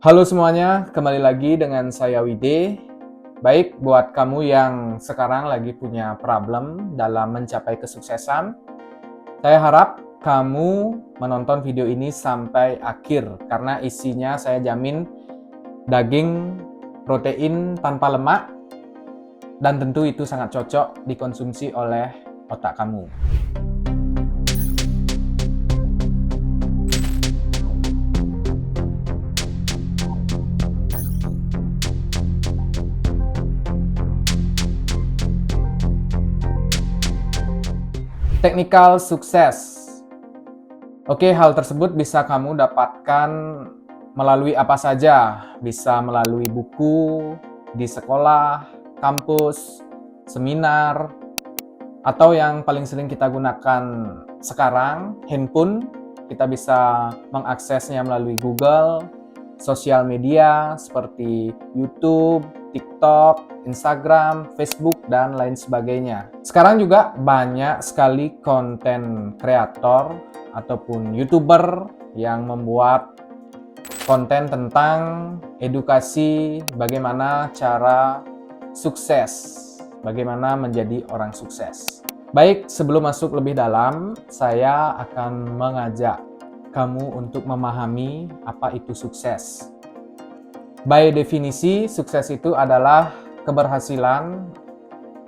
Halo semuanya, kembali lagi dengan saya Wide. Baik, buat kamu yang sekarang lagi punya problem dalam mencapai kesuksesan, saya harap kamu menonton video ini sampai akhir karena isinya saya jamin daging, protein tanpa lemak, dan tentu itu sangat cocok dikonsumsi oleh otak kamu. Teknikal sukses. Oke, hal tersebut bisa kamu dapatkan melalui apa saja. Bisa melalui buku, di sekolah, kampus, seminar, atau yang paling sering kita gunakan sekarang, handphone. Kita bisa mengaksesnya melalui Google, sosial media seperti YouTube, TikTok, Instagram, Facebook, dan lain sebagainya. Sekarang juga banyak sekali konten kreator ataupun YouTuber yang membuat konten tentang edukasi bagaimana cara sukses, bagaimana menjadi orang sukses. Baik, sebelum masuk lebih dalam, saya akan mengajak kamu untuk memahami apa itu sukses. By definisi, sukses itu adalah keberhasilan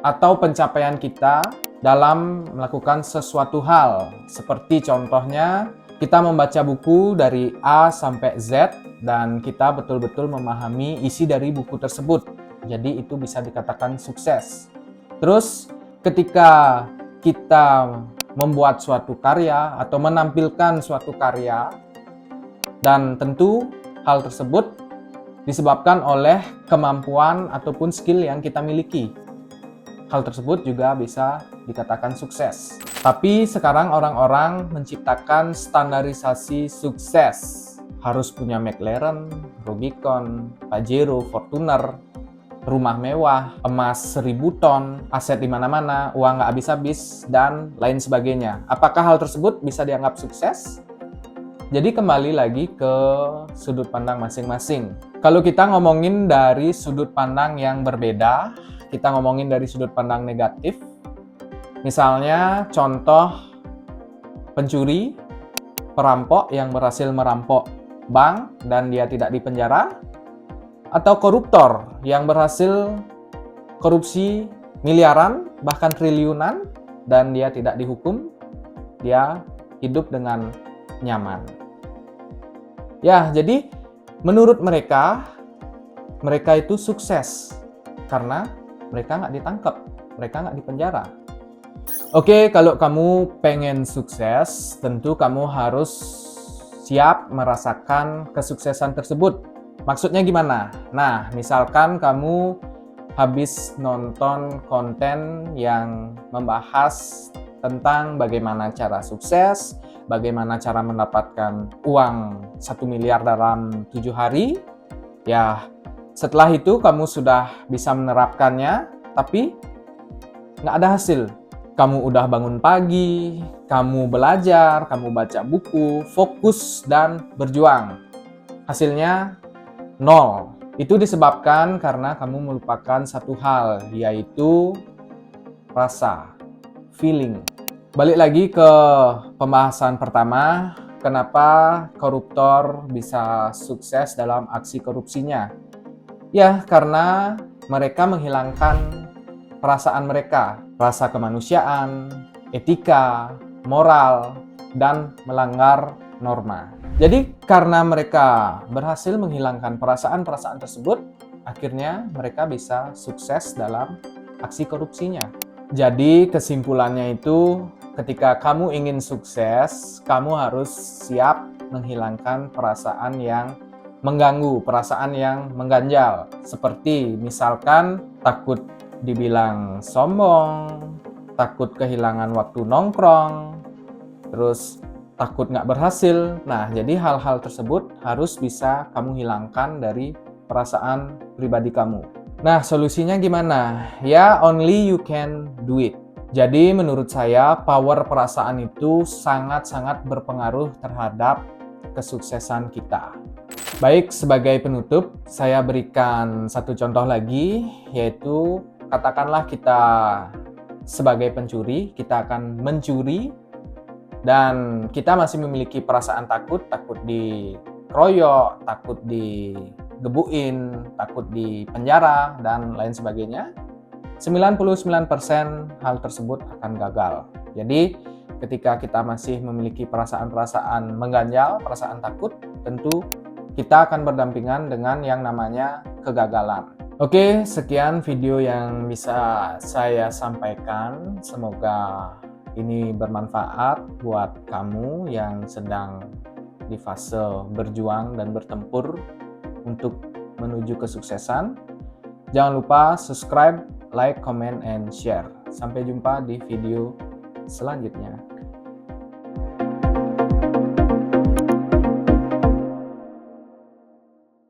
atau pencapaian kita dalam melakukan sesuatu hal. Seperti contohnya, kita membaca buku dari A sampai Z dan kita betul-betul memahami isi dari buku tersebut. Jadi itu bisa dikatakan sukses. Terus ketika kita membuat suatu karya atau menampilkan suatu karya, dan tentu hal tersebut disebabkan oleh kemampuan ataupun skill yang kita miliki. Hal tersebut juga bisa dikatakan sukses. Tapi sekarang orang-orang menciptakan standarisasi sukses. Harus punya McLaren, Rubicon, Pajero, Fortuner, rumah mewah, emas 1000 ton, aset di mana-mana, uang nggak habis-habis, dan lain sebagainya. Apakah hal tersebut bisa dianggap sukses? Jadi kembali lagi ke sudut pandang masing-masing. Kalau kita ngomongin dari sudut pandang yang berbeda, kita ngomongin dari sudut pandang negatif. Misalnya contoh pencuri, perampok yang berhasil merampok bank dan dia tidak dipenjara, atau koruptor yang berhasil korupsi miliaran bahkan triliunan dan dia tidak dihukum, dia hidup dengan nyaman. Ya, jadi menurut mereka itu sukses karena mereka nggak ditangkap, mereka nggak dipenjara. Oke, kalau kamu pengen sukses, tentu kamu harus siap merasakan kesuksesan tersebut. Maksudnya gimana? Nah, misalkan kamu habis nonton konten yang membahas tentang bagaimana cara sukses, bagaimana cara mendapatkan uang 1 miliar dalam 7 hari. Ya, setelah itu kamu sudah bisa menerapkannya, tapi nggak ada hasil. Kamu udah bangun pagi, kamu belajar, kamu baca buku, fokus dan berjuang. Hasilnya 0. Itu disebabkan karena kamu melupakan satu hal, yaitu rasa, feeling. Balik lagi ke pembahasan pertama, kenapa koruptor bisa sukses dalam aksi korupsinya? Ya, karena mereka menghilangkan perasaan mereka, rasa kemanusiaan, etika, moral, dan melanggar norma. Jadi karena mereka berhasil menghilangkan perasaan-perasaan tersebut, akhirnya mereka bisa sukses dalam aksi korupsinya. Jadi kesimpulannya itu, ketika kamu ingin sukses, kamu harus siap menghilangkan perasaan yang mengganggu, perasaan yang mengganjal. Seperti misalkan takut dibilang sombong, takut kehilangan waktu nongkrong, terus takut nggak berhasil. Nah, jadi hal-hal tersebut harus bisa kamu hilangkan dari perasaan pribadi kamu. Nah, solusinya gimana? Ya, only you can do it. Jadi menurut saya, power perasaan itu sangat-sangat berpengaruh terhadap kesuksesan kita. Baik, sebagai penutup, saya berikan satu contoh lagi, yaitu katakanlah kita sebagai pencuri, kita akan mencuri, dan kita masih memiliki perasaan takut, takut dikeroyok, takut digebukin, takut di penjara, dan lain sebagainya. 99% hal tersebut akan gagal. Jadi, ketika kita masih memiliki perasaan-perasaan mengganjal, perasaan takut, tentu kita akan berdampingan dengan yang namanya kegagalan. Oke, sekian video yang bisa saya sampaikan. Semoga ini bermanfaat buat kamu yang sedang di fase berjuang dan bertempur untuk menuju kesuksesan. Jangan lupa subscribe, like, comment, and share. Sampai jumpa di video selanjutnya.